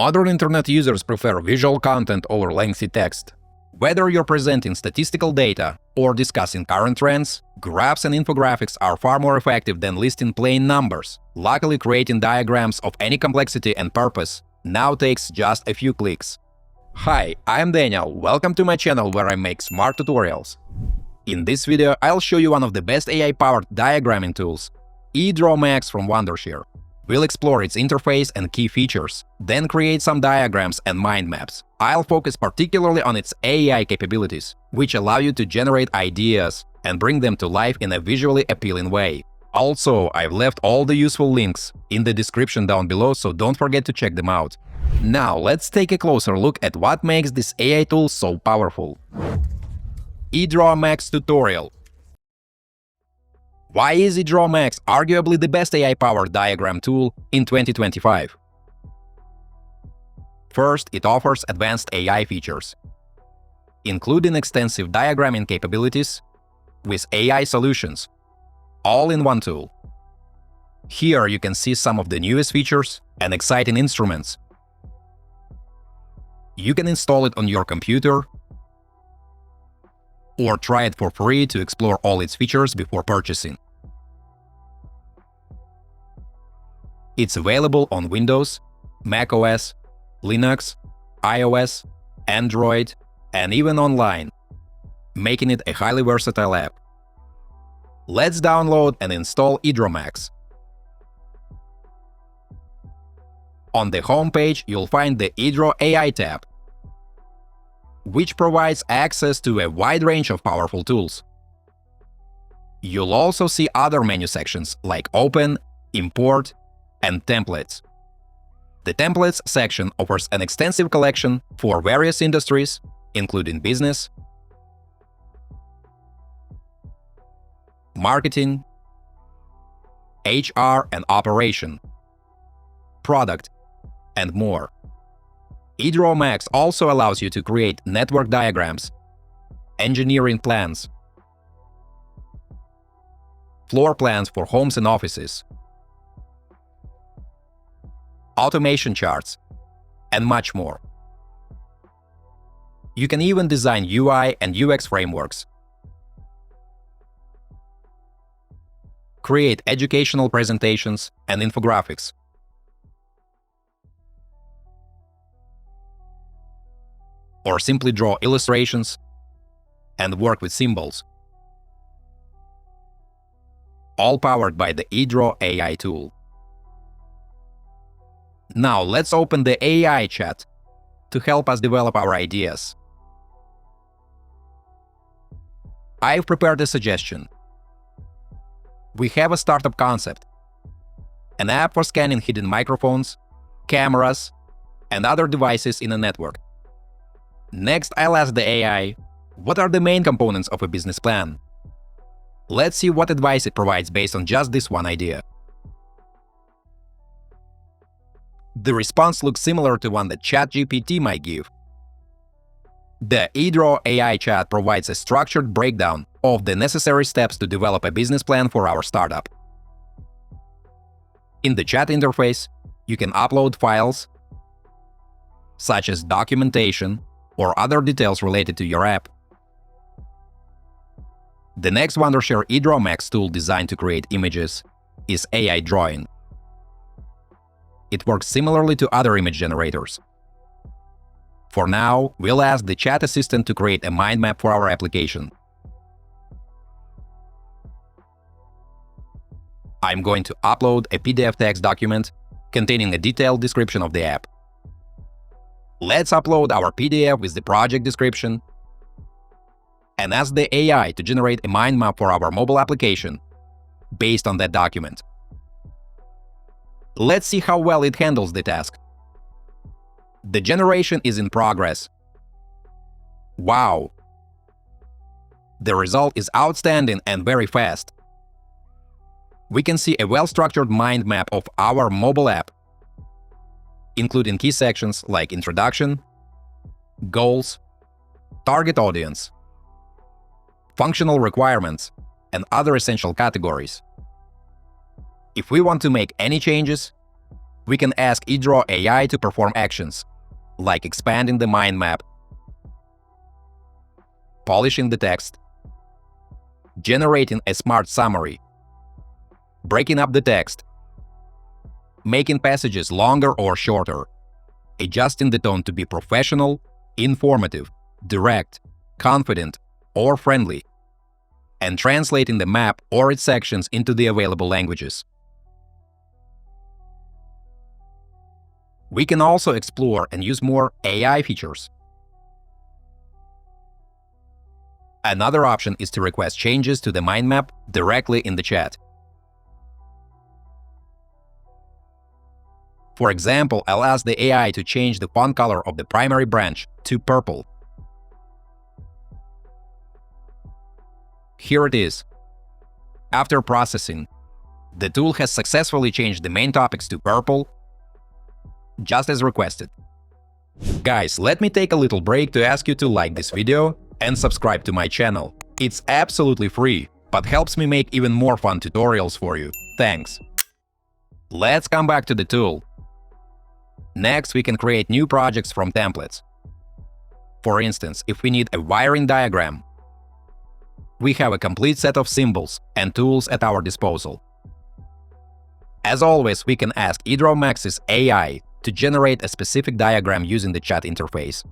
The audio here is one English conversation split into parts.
Modern internet users prefer visual content over lengthy text. Whether you're presenting statistical data or discussing current trends, graphs and infographics are far more effective than listing plain numbers. Luckily, creating diagrams of any complexity and purpose now takes just a few clicks. Hi, I'm Daniel. Welcome to my channel where I make smart tutorials. In this video, I'll show you one of the best AI-powered diagramming tools, EdrawMax from Wondershare. We'll explore its interface and key features, then create some diagrams and mind maps. I'll focus particularly on its AI capabilities, which allow you to generate ideas and bring them to life in a visually appealing way. Also, I've left all the useful links in the description down below, so don't forget to check them out. Now, let's take a closer look at what makes this AI tool so powerful. EdrawMax tutorial. Why is EdrawMax arguably the best AI-powered diagram tool in 2025? First, it offers advanced AI features, including extensive diagramming capabilities with AI solutions, all in one tool. Here you can see some of the newest features and exciting instruments. You can install it on your computer or try it for free to explore all its features before purchasing. It's available on Windows, macOS, Linux, iOS, Android, and even online, making it a highly versatile app. Let's download and install EdrawMax. On the home page, you'll find the Edraw AI tab, which provides access to a wide range of powerful tools. You'll also see other menu sections like Open, Import, and Templates. The Templates section offers an extensive collection for various industries, including business, marketing, HR and operation, product, and more. EdrawMax also allows you to create network diagrams, engineering plans, floor plans for homes and offices, automation charts, and much more. You can even design UI and UX frameworks, create educational presentations and infographics, or simply draw illustrations and work with symbols, all powered by the Edraw AI tool. Now let's open the AI chat to help us develop our ideas. I've prepared a suggestion. We have a startup concept, an app for scanning hidden microphones, cameras, and other devices in a network. Next, I'll ask the AI, what are the main components of a business plan? Let's see what advice it provides based on just this one idea. The response looks similar to one that ChatGPT might give. The Edraw AI chat provides a structured breakdown of the necessary steps to develop a business plan for our startup. In the chat interface, you can upload files, such as documentation or other details related to your app. The next Wondershare EdrawMax tool designed to create images is AI Drawing. It works similarly to other image generators. For now, we'll ask the chat assistant to create a mind map for our application. I'm going to upload a PDF text document containing a detailed description of the app. Let's upload our PDF with the project description and ask the AI to generate a mind map for our mobile application based on that document. Let's see how well it handles the task. The generation is in progress. Wow! The result is outstanding and very fast. We can see a well-structured mind map of our mobile app, including key sections like introduction, goals, target audience, functional requirements, and other essential categories. If we want to make any changes, We can ask Edraw AI to perform actions, like expanding the mind map, polishing the text, generating a smart summary, breaking up the text, making passages longer or shorter, adjusting the tone to be professional, informative, direct, confident, or friendly, and translating the map or its sections into the available languages. We can also explore and use more AI features. Another option is to request changes to the mind map directly in the chat. For example, I'll ask the AI to change the font color of the primary branch to purple. Here it is. After processing, the tool has successfully changed the main topics to purple, just as requested. Guys, let me take a little break to ask you to like this video and subscribe to my channel. It's absolutely free, but helps me make even more fun tutorials for you. Thanks! Let's come back to the tool. Next, we can create new projects from templates. For instance, if we need a wiring diagram, we have a complete set of symbols and tools at our disposal. As always, we can ask EdrawMax's AI to generate a specific diagram using the chat interface.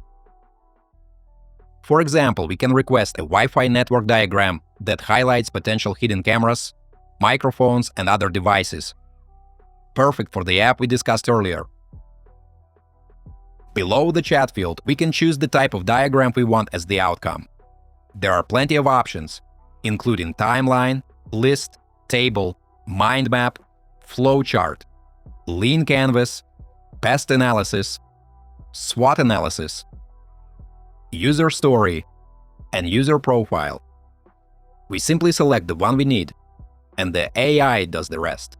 For example, we can request a Wi-Fi network diagram that highlights potential hidden cameras, microphones, and other devices. Perfect for the app we discussed earlier. Below the chat field, we can choose the type of diagram we want as the outcome. There are plenty of options, including timeline, list, table, mind map, flowchart, lean canvas, pest analysis, SWOT analysis, user story, and user profile. We simply select the one we need, and the AI does the rest.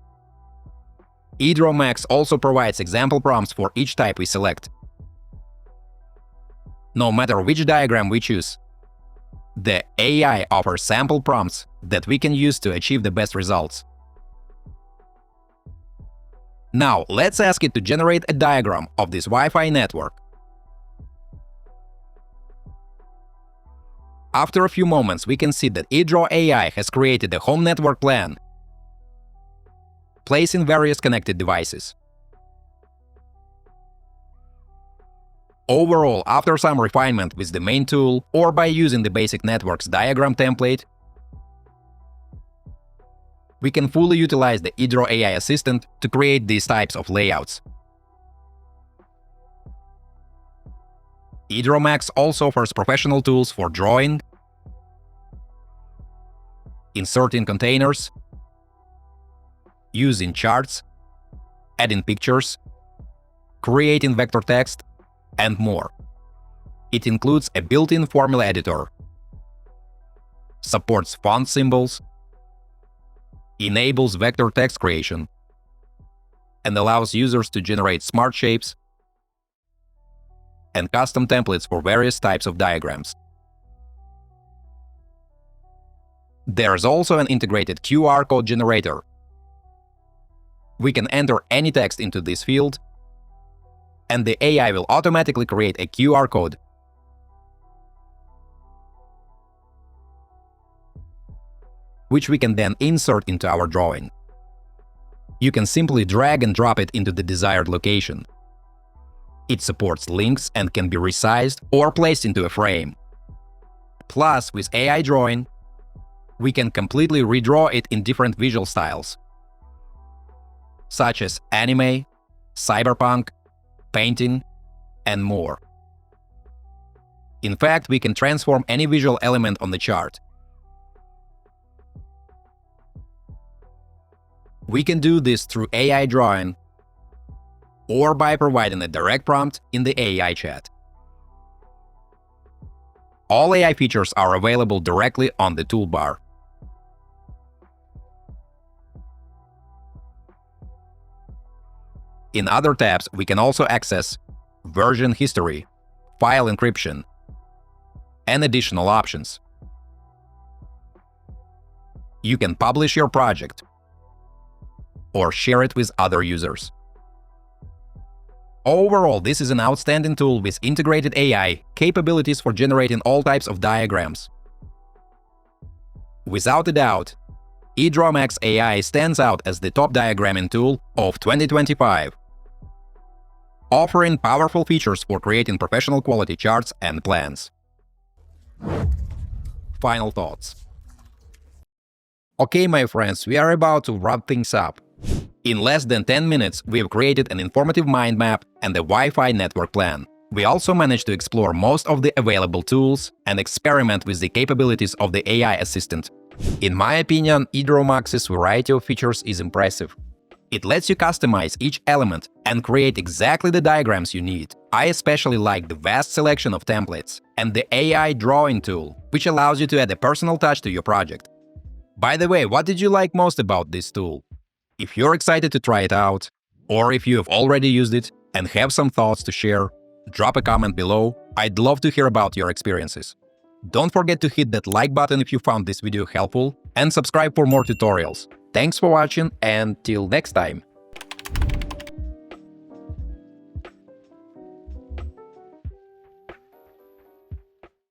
EdrawMax also provides example prompts for each type we select. No matter which diagram we choose, the AI offers sample prompts that we can use to achieve the best results. Now, let's ask it to generate a diagram of this Wi-Fi network. After a few moments, we can see that Edraw AI has created a home network plan, placing various connected devices. Overall, after some refinement with the main tool or by using the basic network's diagram template, we can fully utilize the Edraw AI assistant to create these types of layouts. EdrawMax also offers professional tools for drawing, inserting containers, using charts, adding pictures, creating vector text, and more. It includes a built-in formula editor, supports font symbols, enables vector text creation, and allows users to generate smart shapes and custom templates for various types of diagrams. There's also an integrated QR code generator. We can enter any text into this field, and the AI will automatically create a QR code. Which we can then insert into our drawing. You can simply drag and drop it into the desired location. It supports links and can be resized or placed into a frame. Plus, with AI drawing, we can completely redraw it in different visual styles, such as anime, cyberpunk, painting, and more. In fact, we can transform any visual element on the chart. We can do this through AI drawing or by providing a direct prompt in the AI chat. All AI features are available directly on the toolbar. In other tabs, we can also access version history, file encryption, and additional options. You can publish your project or share it with other users. Overall, this is an outstanding tool with integrated AI capabilities for generating all types of diagrams. Without a doubt, EdrawMax AI stands out as the top diagramming tool of 2025, offering powerful features for creating professional quality charts and plans. Final thoughts. Okay, my friends, we are about to wrap things up. In less than 10 minutes, we've created an informative mind map and a Wi-Fi network plan. We also managed to explore most of the available tools and experiment with the capabilities of the AI assistant. In my opinion, EdrawMax's variety of features is impressive. It lets you customize each element and create exactly the diagrams you need. I especially like the vast selection of templates and the AI drawing tool, which allows you to add a personal touch to your project. By the way, what did you like most about this tool? If you're excited to try it out, or if you have already used it and have some thoughts to share, drop a comment below. I'd love to hear about your experiences. Don't forget to hit that like button if you found this video helpful and subscribe for more tutorials. Thanks for watching and till next time!